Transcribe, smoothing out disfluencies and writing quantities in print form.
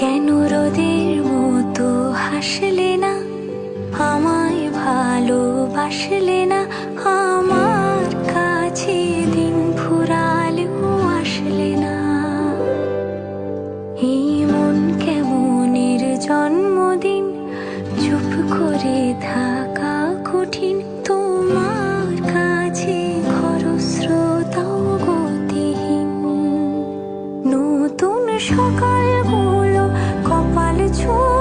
কেন রোদের মতো হাসলে না, আমায় ভালোবাসলে না, আমার কাছে দিন ফুরালেও আসলে না। এই মন কেমনের জন্মদিন, চুপ করে থাকা কঠিন, তোমার কাছে খরস্রোতাও গতিহীন। নতুন সকালগুলো কপাল ছুঁয়ে